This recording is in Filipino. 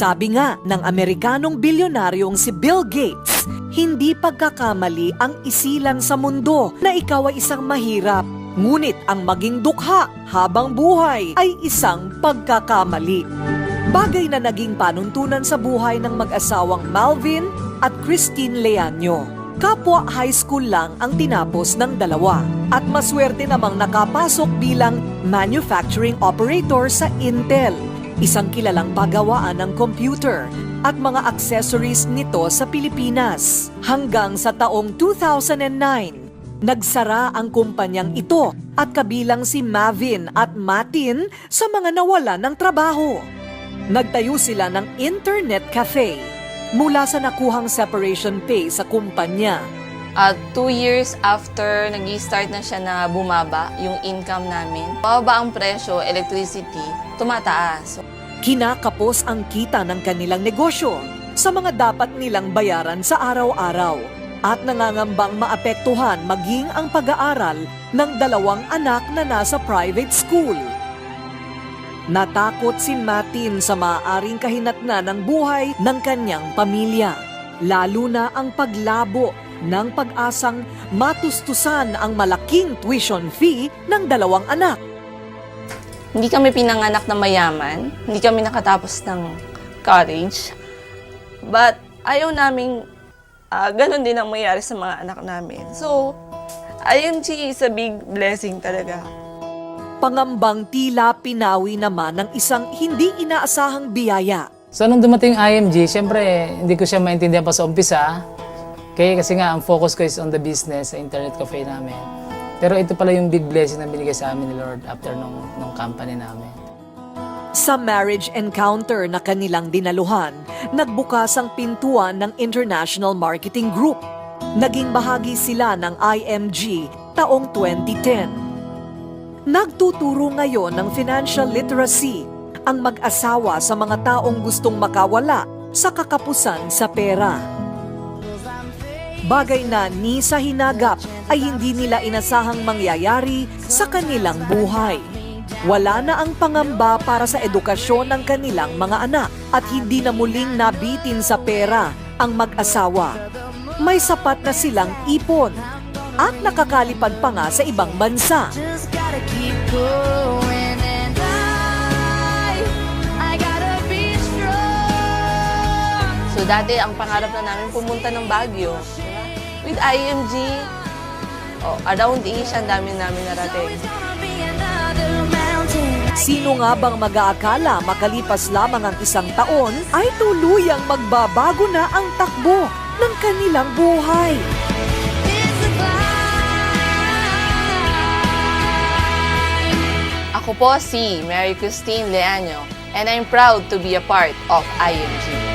Sabi nga ng Amerikanong bilyonaryong si Bill Gates, hindi pagkakamali ang isilan sa mundo na ikaw ay isang mahirap. Ngunit ang maging dukha habang buhay ay isang pagkakamali. Bagay na naging panuntunan sa buhay ng mag-asawang Malvin at Christine Leaño. Kapwa high school lang ang tinapos ng dalawa at maswerte namang nakapasok bilang manufacturing operator sa Intel, isang kilalang pagawaan ng computer at mga accessories nito sa Pilipinas. Hanggang sa taong 2009, nagsara ang kumpanyang ito at kabilang si Mavin at Matin sa mga nawalan ng trabaho. Nagtayo sila ng internet cafe mula sa nakuhang separation pay sa kumpanya. 2 years after nag-start na siya na bumaba yung income namin, bababa ang presyo, electricity, tumataas. Kinakapos ang kita ng kanilang negosyo sa mga dapat nilang bayaran sa araw-araw at nangangambang maapektuhan maging ang pag-aaral ng 2 anak na nasa private school. Natakot si Matin sa maaaring kahinatnan ng buhay ng kanyang pamilya, lalo na ang paglabo ng pag-asang matustusan ang malaking tuition fee ng 2 anak. Hindi kami pinanganak na mayaman, hindi kami nakatapos ng college, but ayaw naming ganun din ang mayari sa mga anak namin. So, IMG is a big blessing talaga. Pangambang tila pinawi naman ng isang hindi inaasahang biyaya. So nung dumating IMG, syempre hindi ko siya maintindihan pa sa umpisa. Kasi nga ang focus ko is on the business, sa internet cafe namin. Pero ito pala yung big blessing na binigay sa amin ni Lord after nung company namin. Sa marriage encounter na kanilang dinaluhan, nagbukas ang pintuan ng International Marketing Group. Naging bahagi sila ng IMG taong 2010. Nagtuturo ngayon ng financial literacy ang mag-asawa sa mga taong gustong makawala sa kakapusan sa pera. Bagay na ni sa hinagap ay hindi nila inasahang mangyayari sa kanilang buhay. Wala na ang pangamba para sa edukasyon ng kanilang mga anak at hindi na muling nabitin sa pera ang mag-asawa. May sapat na silang ipon at nakakalipad pa nga sa ibang bansa. So dati ang pangarap na namin pumunta ng Baguio. With IMG, around Asia, ang dami namin narating. Sino nga bang mag-aakala makalipas lamang ang 1 taon ay tuluyang magbabago na ang takbo ng kanilang buhay? Ako po si Mary Christine Leaño and I'm proud to be a part of IMG.